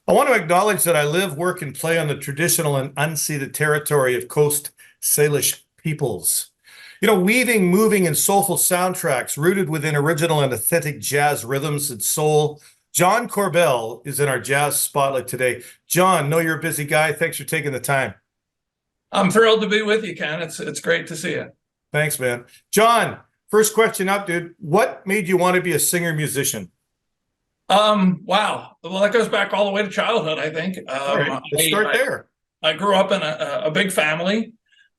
I want to acknowledge that I live, work, and play on the traditional and unceded territory of Coast Salish peoples. Weaving, moving, and soulful soundtracks rooted within original and authentic jazz rhythms and soul. John Korbel is in our jazz spotlight today. John, know you're a busy guy. Thanks for taking the time. I'm thrilled to be with you, Ken. It's great to see you. Thanks, man. John, first question up, dude. What made you want to be a singer-musician? Wow. Well, that goes back all the way to childhood, I think. All right, let's start there. I grew up in a big family.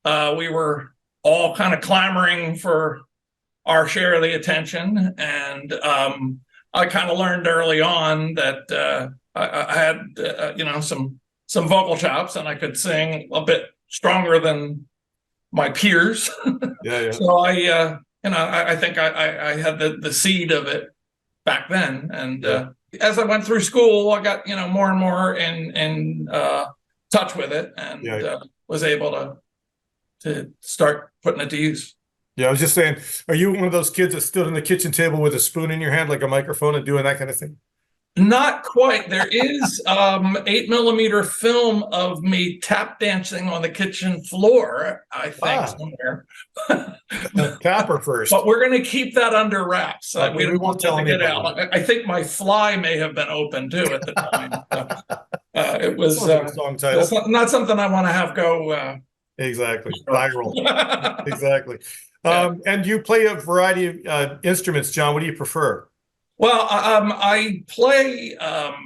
We were all kind of clamoring for our share of the attention, and I kind of learned early on that I had some vocal chops, and I could sing a bit stronger than my peers. Yeah. So I think I had the seed of it back then, and as I went through school, I got more and more in touch with it, and was able to start putting it to use. Yeah, I was just saying, are you one of those kids that stood on the kitchen table with a spoon in your hand like a microphone and doing that kind of thing? Not quite. There is 8mm film of me tap dancing on the kitchen floor, I think, somewhere. Capper first. But we're going to keep that under wraps. We won't tell anybody. I think my fly may have been open too at the time. It was song title. Not something I want to have go. Exactly. Viral. Exactly. And you play a variety of instruments, John. What do you prefer? Well, I play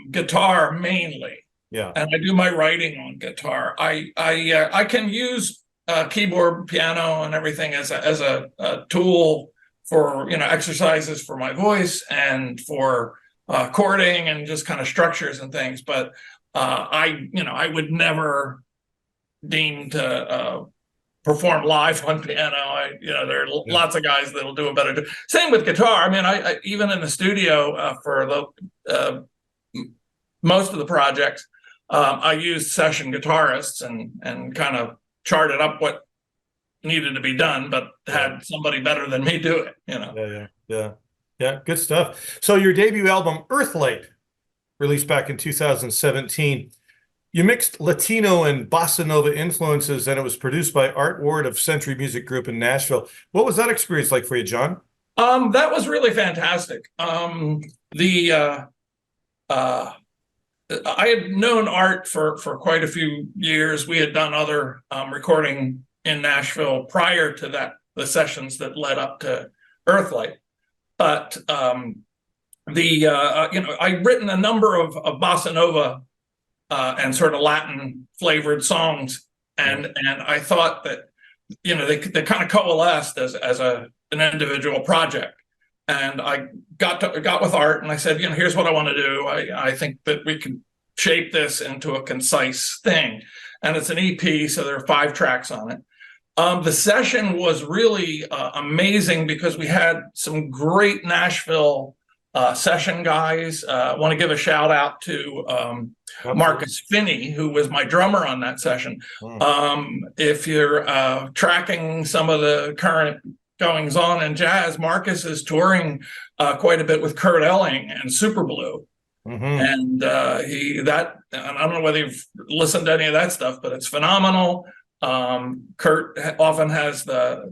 guitar mainly. Yeah. And I do my writing on guitar. I can use keyboard, piano, and everything as a tool for exercises for my voice and for chording and just kind of structures and things. But I would never deem to perform live on piano. There are lots of guys that'll do a better job. Same with guitar. I mean, I even in the studio for the most of the projects, I used session guitarists and kind of charted up what needed to be done, but had somebody better than me do it. Yeah. Good stuff. So your debut album, Earthlight, released back in 2017. You mixed Latino and bossa nova influences, and it was produced by Art Ward of Century Music Group in Nashville. What was that experience like for you, John? That was really fantastic. I had known Art for quite a few years. We had done other recording in Nashville prior to that, the sessions that led up to Earthlight. But I'd written a number of bossa nova and sort of Latin flavored songs, and I thought that they kind of coalesced as an individual project. And I got with Art, and I said, here's what I want to do. I think that we can shape this into a concise thing, and it's an EP, so there are 5 tracks on it. The session was really amazing because we had some great Nashville session guys. I want to give a shout out to Marcus Finney, who was my drummer on that session. If you're tracking some of the current goings on in jazz, Marcus is touring quite a bit with Kurt Elling and Super Blue. And I don't know whether you've listened to any of that stuff, but it's phenomenal. Kurt often has a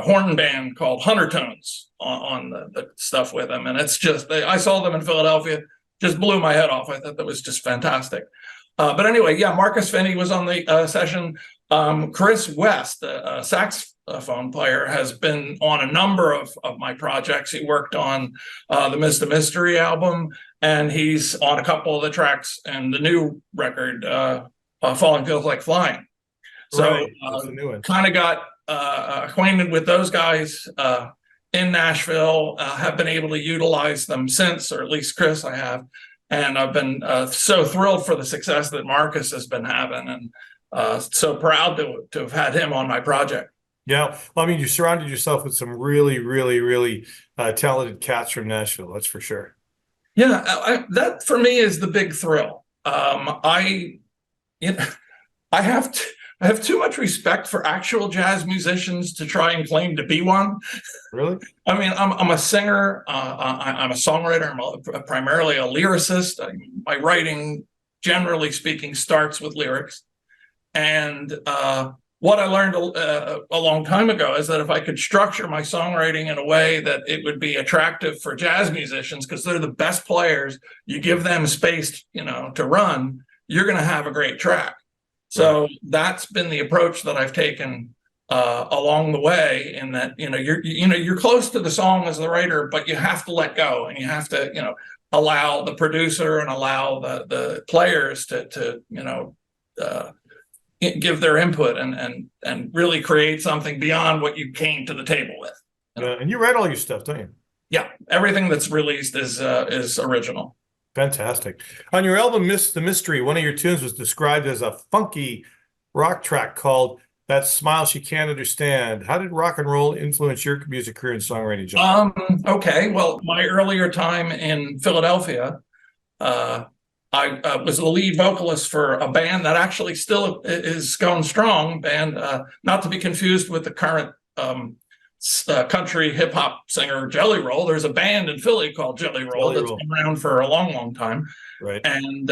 horn band called Hunter Tones on the stuff with him, and it's just I saw them in Philadelphia, just blew my head off. I thought that was just fantastic. But anyway, Marcus Finney was on the session. Chris West, a saxophone player, has been on a number of my projects. He worked on the Mr. Mystery album, and he's on a couple of the tracks in the new record, Falling Feels Like Flying. So kind of got acquainted with those guys in Nashville, have been able to utilize them since, or at least Chris I have. And I've been so thrilled for the success that Marcus has been having, and so proud to have had him on my project. Yeah. Well, I mean, you surrounded yourself with some really, really, really talented cats from Nashville. That's for sure. Yeah. That for me is the big thrill. I have too much respect for actual jazz musicians to try and claim to be one. Really? I mean, I'm a singer. I'm a songwriter. I'm primarily a lyricist. My writing generally speaking, starts with lyrics. And what I learned a long time ago is that if I could structure my songwriting in a way that it would be attractive for jazz musicians, because they're the best players, you give them space, to run, you're going to have a great track. So that's been the approach that I've taken along the way, in that, you're close to the song as the writer, but you have to let go, and you have to, allow the producer and allow the players to give their input and really create something beyond what you came to the table with. Yeah, and you write all your stuff, don't you? Yeah, everything that's released is original. Fantastic. On your album, Miss the Mystery, one of your tunes was described as a funky rock track called That Smile She Can't Understand. How did rock and roll influence your music career and songwriting, John? Okay, well, my earlier time in Philadelphia, I was the lead vocalist for a band that actually still is going strong, band, not to be confused with the current country hip hop singer Jelly Roll. There's a band in Philly called Jelly Roll that's been around for a long, long time. Right. And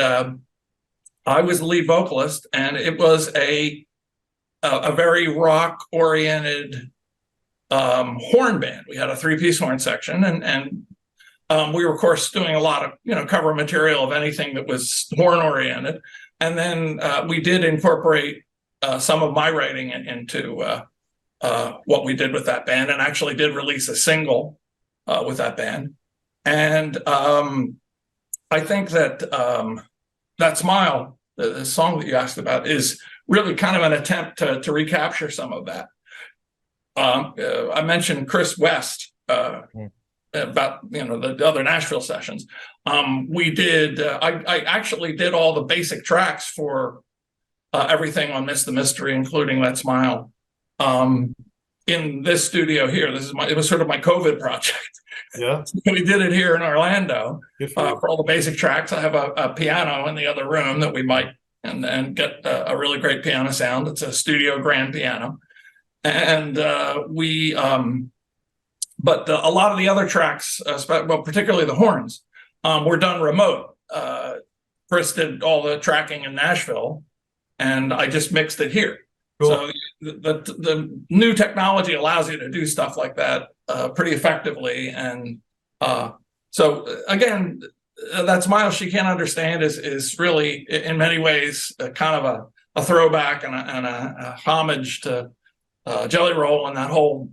I was the lead vocalist, and it was a very rock oriented horn band. We had a 3-piece horn section, and we were, of course, doing a lot of cover material of anything that was horn oriented, and then we did incorporate some of my writing into what we did with that band, and actually did release a single with that band. And I think that That Smile, the song that you asked about, is really kind of an attempt to recapture some of that. I mentioned Chris West. About the other Nashville sessions. We did. I actually did all the basic tracks for everything on Miss the Mystery, including That Smile. In this studio here, it was sort of my COVID project. Yeah, We did it here in Orlando for all the basic tracks. I have a piano in the other room that we might and get a really great piano sound. It's a studio grand piano, and we. But a lot of the other tracks, particularly the horns, were done remote. Chris did all the tracking in Nashville, and I just mixed it here. Cool. So the new technology allows you to do stuff like that pretty effectively. And so again, That Smile She Can't Understand is really, in many ways, kind of a throwback and a homage to Jelly Roll and that whole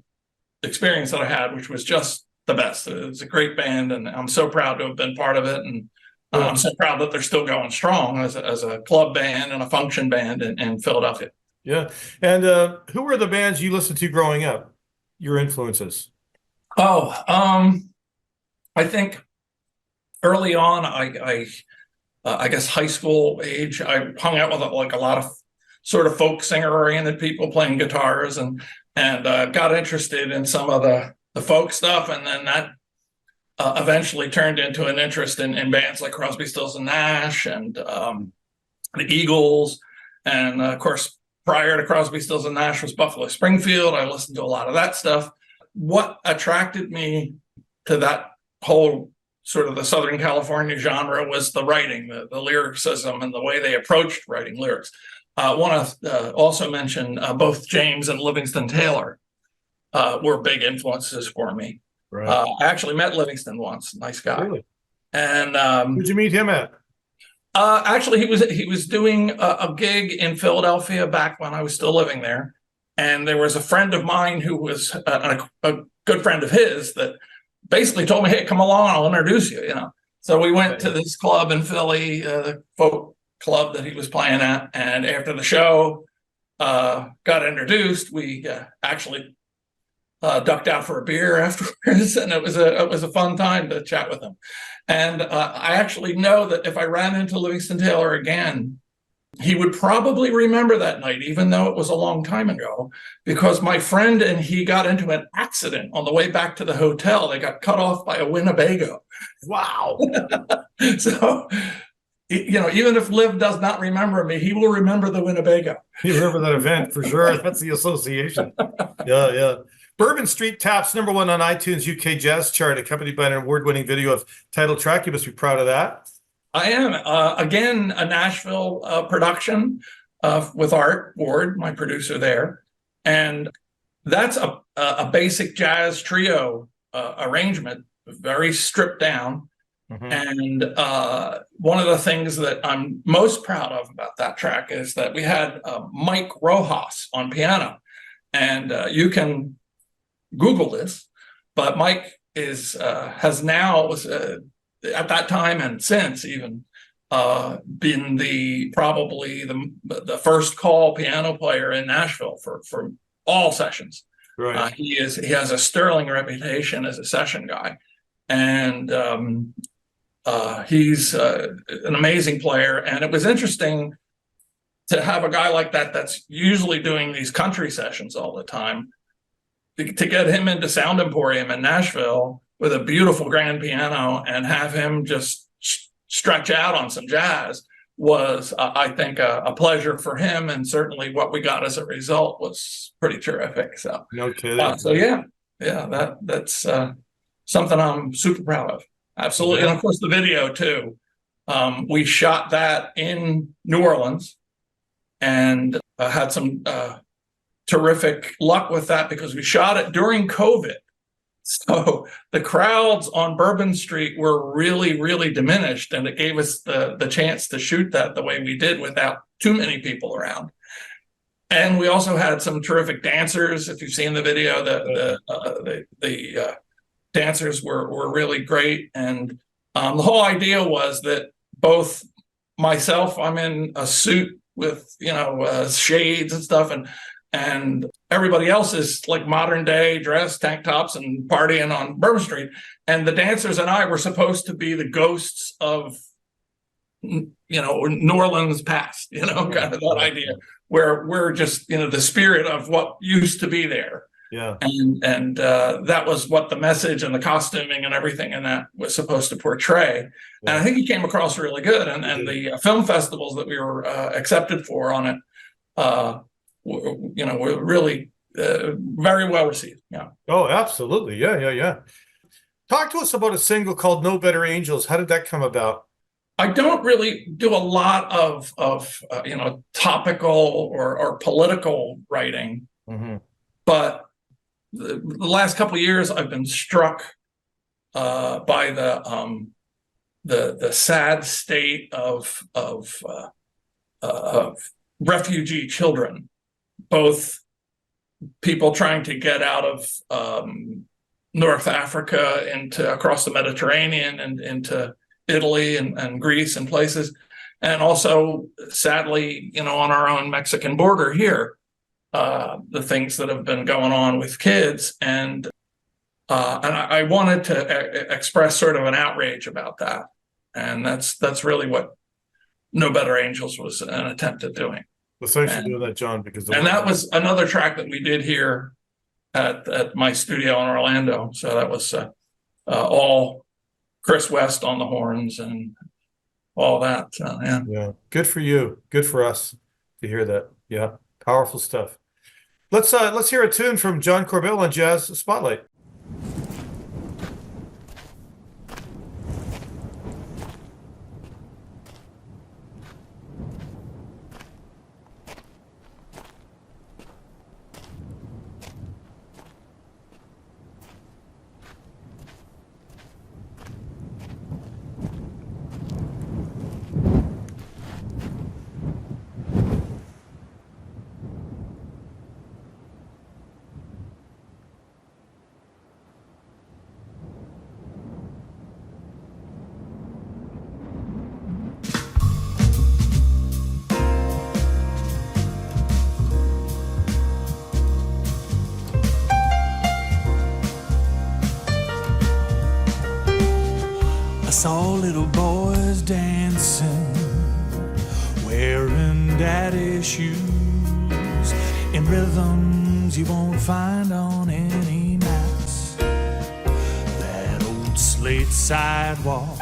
experience that I had, which was just the best. It was a great band, and I'm so proud to have been part of it. And I'm so proud that they're still going strong as a club band and a function band in Philadelphia. Yeah. And who were the bands you listened to growing up? Your influences? I think early on, I guess high school age, I hung out with like a lot of sort of folk singer oriented people playing guitars, and got interested in some of the folk stuff, and then that eventually turned into an interest in bands like Crosby, Stills and Nash, and the Eagles, and of course, prior to Crosby, Stills and Nash was Buffalo Springfield. I listened to a lot of that stuff. What attracted me to that whole sort of the Southern California genre was the writing, the lyricism, and the way they approached writing lyrics. I want to also mention both James and Livingston Taylor were big influences for me. Right. I actually met Livingston once, nice guy. Really? And where'd you meet him at? Actually, he was doing a gig in Philadelphia back when I was still living there, and there was a friend of mine who was a good friend of his that basically told me, "Hey, come along, I'll introduce you." So we went to this club in Philly, the folk club that he was playing at, and after the show got introduced, we actually ducked out for a beer afterwards, and it was a fun time to chat with him. And I actually know that if I ran into Livingston Taylor again, he would probably remember that night, even though it was a long time ago, because my friend and he got into an accident on the way back to the hotel. They got cut off by a Winnebago. Wow. So, even if Liv does not remember me, he will remember the Winnebago. You remember that event for sure. That's the association. Yeah. Bourbon Street Taps, #1 on iTunes UK Jazz Chart, accompanied by an award-winning video of title track. You must be proud of that. I am again a Nashville production with Art Ward, my producer there, and that's a basic jazz trio arrangement, very stripped down. Mhm. And one of the things that I'm most proud of about that track is that we had Mike Rojas on piano, and you can Google this, but Mike has now at that time and since even been probably the first call piano player in Nashville for all sessions. Right. He has a sterling reputation as a session guy, and he's an amazing player. And it was interesting to have a guy like that that's usually doing these country sessions all the time, to get him into Sound Emporium in Nashville with a beautiful grand piano and have him just stretch out on some jazz was, I think, a pleasure for him. And certainly what we got as a result was pretty terrific. So, No kidding. so yeah, that's something I'm super proud of. Absolutely. Yeah. And of course, the video too. We shot that in New Orleans and had some terrific luck with that because we shot it during COVID. So the crowds on Bourbon Street were really, really diminished, and it gave us the chance to shoot that the way we did without too many people around. And we also had some terrific dancers. If you've seen the video, the dancers were really great. And the whole idea was that both myself, I'm in a suit with shades and stuff, and everybody else is like modern day dress, tank tops, and partying on Bourbon Street. And the dancers and I were supposed to be the ghosts of, New Orleans past, kind of that idea, where we're just, the spirit of what used to be there. Yeah. And that was what the message and the costuming and everything in that was supposed to portray. Yeah. And I think he came across really good. And the film festivals that we were accepted for on it, were really very well received. Yeah. Oh, absolutely. Yeah. Talk to us about a single called No Better Angels. How did that come about? I don't really do a lot of topical or political writing, mm-hmm. but the last couple of years I've been struck by the sad state of refugee children, both people trying to get out of North Africa into across the Mediterranean and into Italy and Greece and places, and also sadly, on our own Mexican border here, the things that have been going on with kids, and I wanted to express sort of an outrage about that, and that's really what No Better Angels was an attempt at doing. Well, thanks for doing that, John, because that was another track that we did here at my studio in Orlando. So that was all Chris West on the horns and all that. Yeah. Good for you. Good for us to hear that. Yeah. Powerful stuff. Let's hear a tune from John Korbel on Jazz Spotlight. I saw little boys dancing, wearing daddy's shoes, in rhythms you won't find on any maps. That old slate sidewalk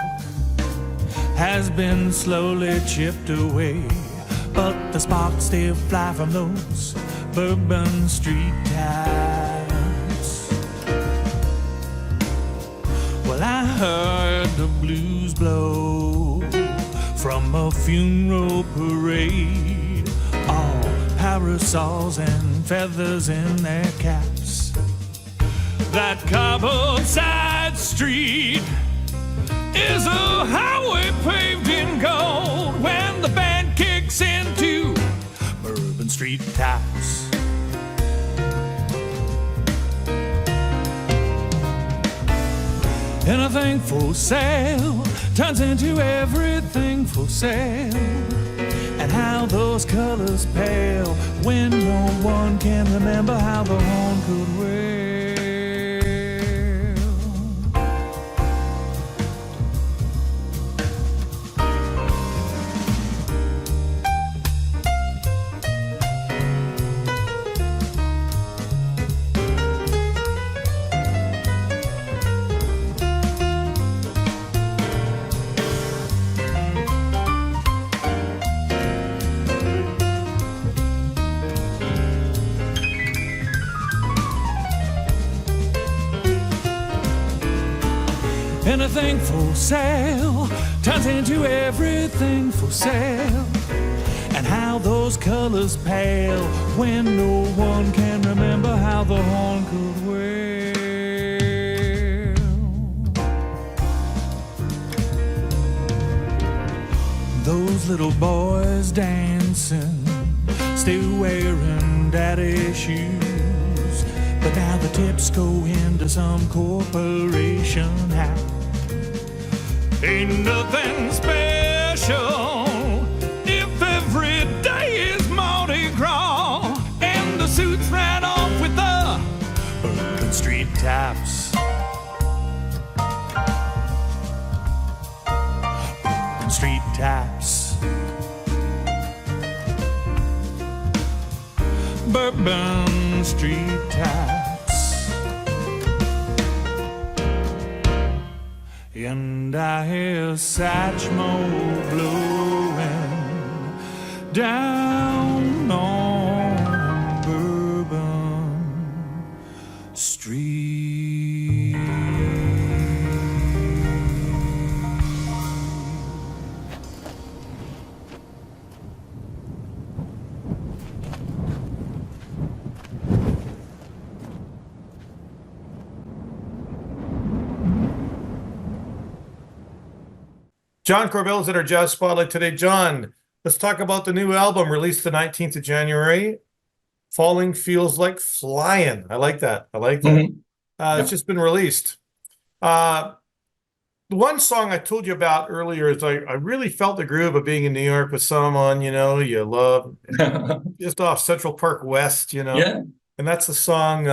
has been slowly chipped away, but the sparks still fly from those Bourbon Street Taps. Well, I heard the blues blow from a funeral parade, all parasols and feathers in their caps. That cobbled side street is a highway paved in gold when the band kicks into Bourbon Street Taps. Anything for sale turns into everything for sale. And how those colors pale when no one can remember how the horn could wail. Anything for sale turns into everything for sale. And how those colors pale when no one can remember how the horn could wail. Those little boys dancing, still wearing daddy's shoes, but now the tips go into some corporation hat. Ain't nothing special if every day is Mardi Gras and the suits ran off with the Bourbon Street Taps. Bourbon Street Taps. Bourbon Street Taps. And I hear Satchmo blowing down on Bourbon Street. John Korbel is in our Jazz Spotlight today. John, let's talk about the new album released the 19th of January. Falling Feels Like Flying. I like that. I like that. Mm-hmm. It's just been released. The one song I told you about earlier is I really felt the groove of being in New York with someone, you know, you love, just off Central Park West, you know. Yeah. And that's the song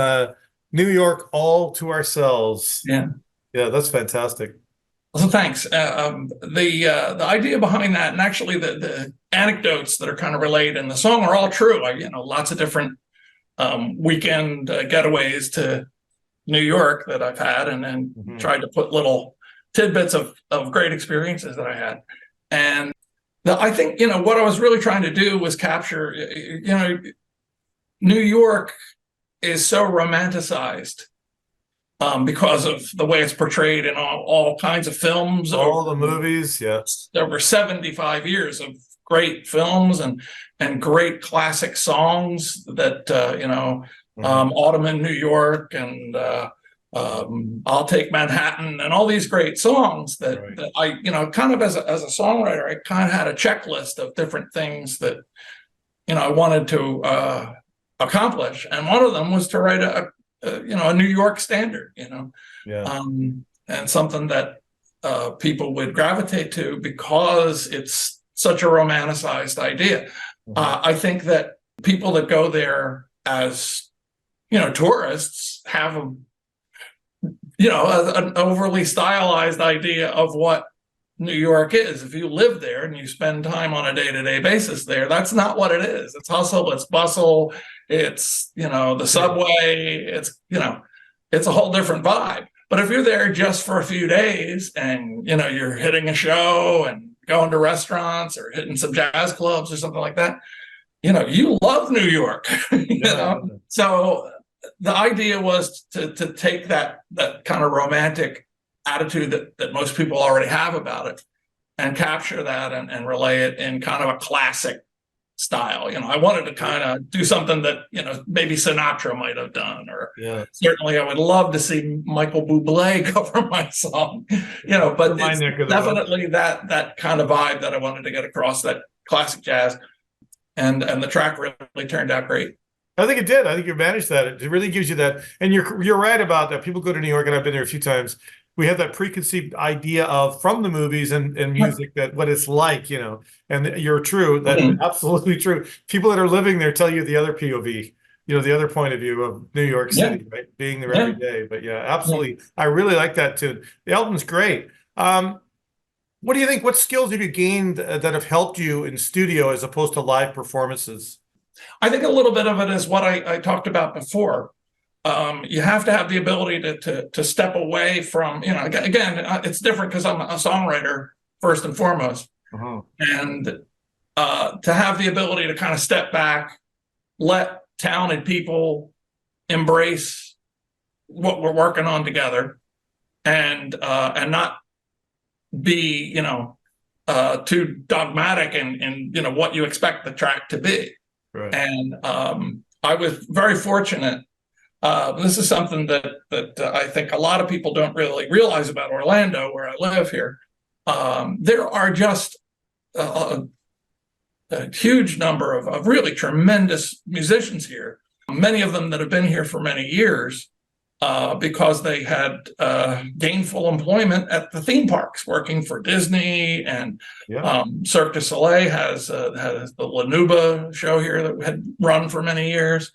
New York All to Ourselves. Yeah. Yeah, that's fantastic. So thanks. The idea behind that, and actually the anecdotes that are kind of relayed in the song are all true. Lots of different weekend getaways to New York that I've had, and then tried to put little tidbits of great experiences that I had. And I think, what I was really trying to do was capture, New York is so romanticized. Because of the way it's portrayed in all kinds of films. All the movies, yes. There were 75 years of great films and great classic songs that, Autumn in New York and I'll Take Manhattan and all these great songs that I, kind of as a songwriter, I kind of had a checklist of different things that, I wanted to accomplish. And one of them was to write a New York standard, and something that people would gravitate to because it's such a romanticized idea. I think that people that go there as, tourists have an overly stylized idea of what New York is. If you live there and you spend time on a day-to-day basis there, that's not what it is. It's hustle, it's bustle, it's, the subway, it's a whole different vibe. But if you're there just for a few days and, you're hitting a show and going to restaurants or hitting some jazz clubs or something like that, you love New York, So the idea was to take that kind of romantic attitude that most people already have about it and capture that and relay it in kind of a classic style. I wanted to kind of do something that, maybe Sinatra might have done, or certainly I would love to see Michael Bublé cover my song, but it's definitely that kind of vibe that I wanted to get across, that classic jazz, and the track really turned out great. I think it did. I think you managed that. It really gives you that. And you're right about that. People go to New York, and I've been there a few times. We have that preconceived idea from the movies and music that what it's like, and you're true. That's absolutely true. People that are living there tell you the other POV, the other point of view of New York City, right? Being there every day. But absolutely. I really like that tune. The album's great. What do you think? What skills have you gained that have helped you in studio as opposed to live performances? I think a little bit of it is what I talked about before. You have to have the ability to step away from, again, it's different because I'm a songwriter first and foremost. And to have the ability to kind of step back, let talented people embrace what we're working on together, and not be, too dogmatic in what you expect the track to be. Right. And I was very fortunate. This is something that I think a lot of people don't really realize about Orlando, where I live here. There are just a huge number of really tremendous musicians here, many of them that have been here for many years because they had gainful employment at the theme parks, working for Disney, and Cirque du Soleil has the La Nuba show here that had run for many years,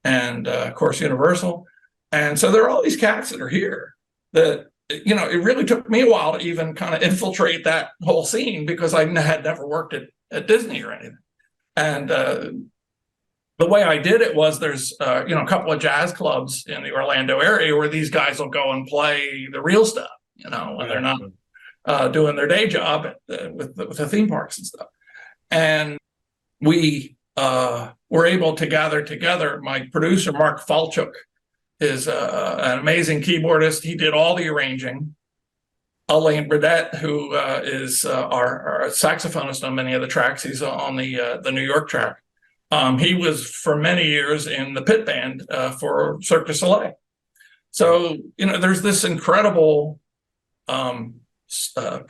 and of course Universal. And so there are all these cats that are here that, it really took me a while to even kind of infiltrate that whole scene, because I had never worked at Disney or anything. And the way I did it was there's, a couple of jazz clubs in the Orlando area where these guys will go and play the real stuff, when they're not doing their day job with the theme parks and stuff. And we were able to gather together. My producer, Mark Falchuk, is an amazing keyboardist. He did all the arranging. Alain Burdett, who is our saxophonist on many of the tracks. He's on the New York track. He was for many years in the pit band for Cirque du Soleil. So, there's this incredible kind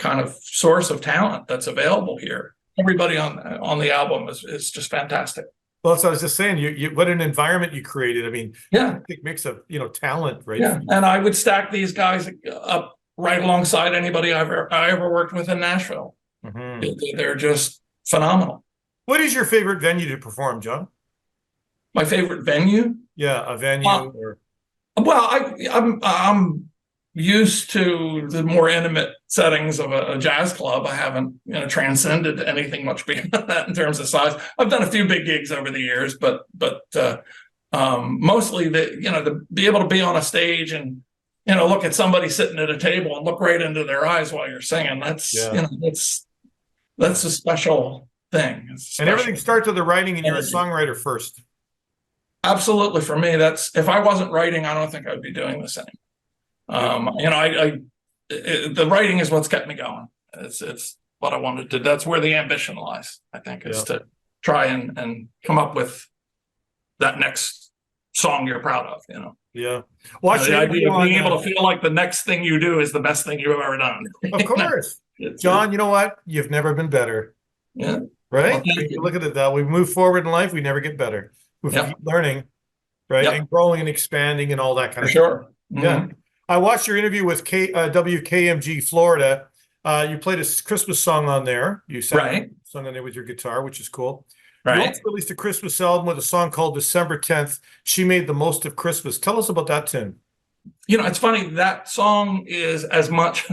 of source of talent that's available here. Everybody on the album is just fantastic. Well, so I was just saying, you what an environment you created. I mean, a big mix of, talent, right? Yeah, and I would stack these guys up right alongside anybody I ever worked with in Nashville. They're just phenomenal. What is your favorite venue to perform, John? My favorite venue? Yeah, a venue or. Well, I'm used to the more intimate settings of a jazz club. I haven't, transcended anything much beyond that in terms of size. I've done a few big gigs over the years, but mostly to be able to be on a stage and, look at somebody sitting at a table and look right into their eyes while you're singing. That's a special thing. And everything starts with the writing, and you're a songwriter first. Absolutely. For me, if I wasn't writing, I don't think I'd be doing the same. The writing is what's kept me going. It's what I wanted to. That's where the ambition lies, I think, is to try and come up with that next song you're proud of. Yeah. Watch the idea of being able to feel like the next thing you do is the best thing you've ever done. Of course, John. You know what? You've never been better. Yeah. Right. Well, look at it that we move forward in life. We never get better. We keep learning, right, and growing and expanding and all that kind of stuff. Sure. Yeah. I watched your interview with WKMG Florida. You played a Christmas song on there. You sang a song on there with your guitar, which is cool. Right. You also released a Christmas album with a song called December 10th. She Made the Most of Christmas. Tell us about that tune. It's funny. That song is as much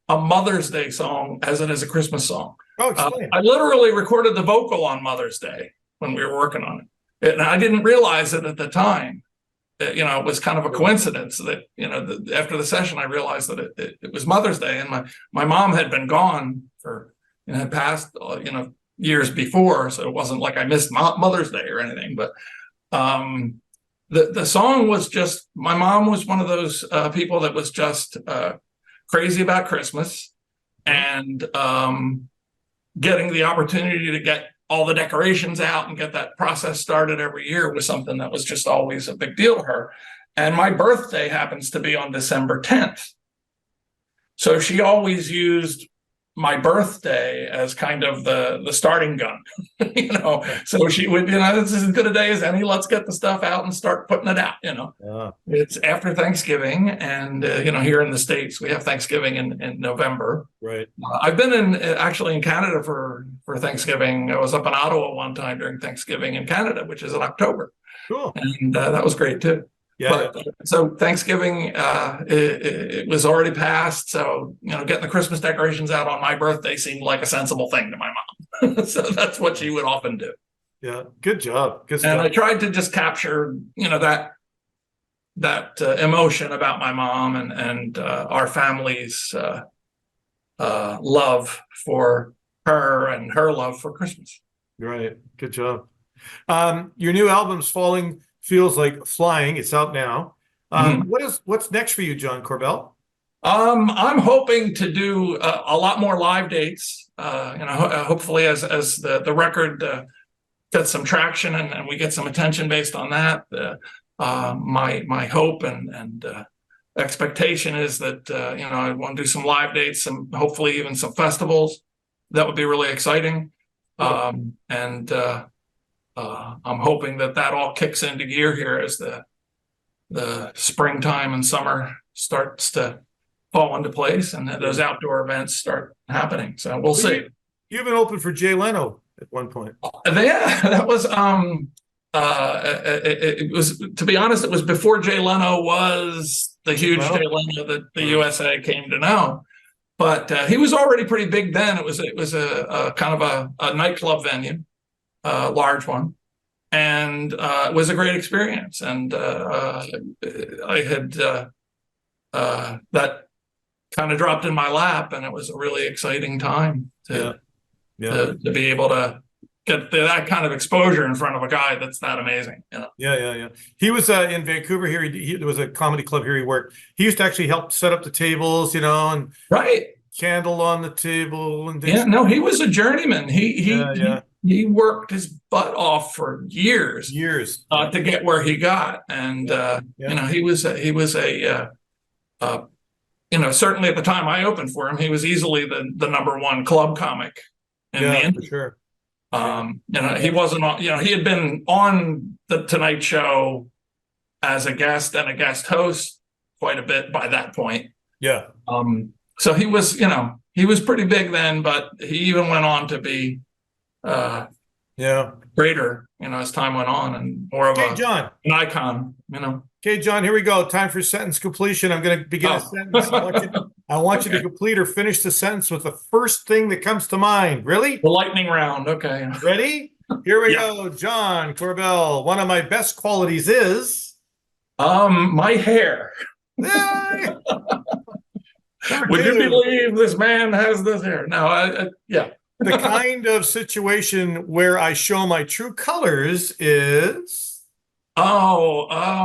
a Mother's Day song as it is a Christmas song. Oh, explain. I literally recorded the vocal on Mother's Day when we were working on it. And I didn't realize it at the time. It was kind of a coincidence that, after the session, I realized that it was Mother's Day, and my mom had been gone for, had passed, years before. So it wasn't like I missed Mother's Day or anything. But the song was just, my mom was one of those people that was just crazy about Christmas. and getting the opportunity to get all the decorations out and get that process started every year was something that was just always a big deal to her. And my birthday happens to be on December 10th. So she always used my birthday as kind of the starting gun, So she would, this is as good a day as any. Let's get the stuff out and start putting it out. Yeah. It's after Thanksgiving, and here in the States we have Thanksgiving in November. Right. I've been actually in Canada for Thanksgiving. I was up in Ottawa one time during Thanksgiving in Canada, which is in October. Cool. And that was great too. Yeah. But, so Thanksgiving, it was already passed. So, getting the Christmas decorations out on my birthday seemed like a sensible thing to my mom. So that's what she would often do. Yeah. Good job. Good stuff. And I tried to just capture, that emotion about my mom and our family's love for her and her love for Christmas. Right. Good job. Your new album's Falling Feels Like Flying. It's out now. What's next for you, John Korbel? I'm hoping to do a lot more live dates. Hopefully as the record gets some traction and we get some attention based on that. My hope and expectation is that I want to do some live dates, and hopefully even some festivals. That would be really exciting. I'm hoping that all kicks into gear here as the springtime and summer starts to fall into place, and that those outdoor events start happening. So we'll see. You even opened for Jay Leno at one point. Yeah, that was it was, to be honest, it was before Jay Leno was the huge Jay Leno that the USA came to know. But he was already pretty big then. It was a kind of a nightclub venue. Large one, and it was a great experience. And I had that kind of dropped in my lap, and it was a really exciting time to be able to get that kind of exposure in front of a guy that's that amazing. Yeah. He was in Vancouver here. There was a comedy club here he worked. He used to actually help set up the tables, and right, candle on the table and things. Yeah, no, he was a journeyman. He worked his butt off for years to get where he got, and he was certainly at the time I opened for him, he was easily the number one club comic in the industry. For sure. He wasn't on. He had been on the Tonight Show as a guest and a guest host quite a bit by that point. Yeah. So he was pretty big then, but he even went on to be greater, as time went on, and more of an icon, Okay, John, here we go. Time for sentence completion. I'm going to begin a sentence. I want you to complete or finish the sentence with the first thing that comes to mind. Really? The lightning round. Okay. Ready? Here we go. John Korbel. One of my best qualities is my hair. Would you believe this man has this hair? No, yeah. The kind of situation where I show my true colors is partying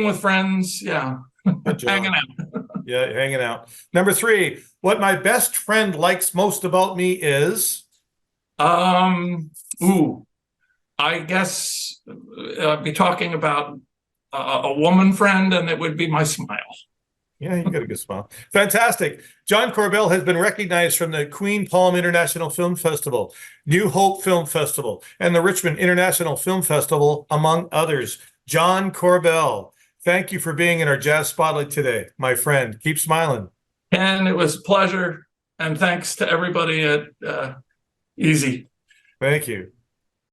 with friends. Yeah. Hanging out. Yeah, hanging out. Number 3, what my best friend likes most about me is I guess I'd be talking about a woman friend, and it would be my smile. Yeah, you got a good smile. Fantastic. John Korbel has been recognized from the Queen Palm International Film Festival, New Hope Film Festival, and the Richmond International Film Festival, among others. John Korbel, thank you for being in our Jazz Spotlight today, my friend. Keep smiling. And it was a pleasure. And thanks to everybody at Easy. Thank you.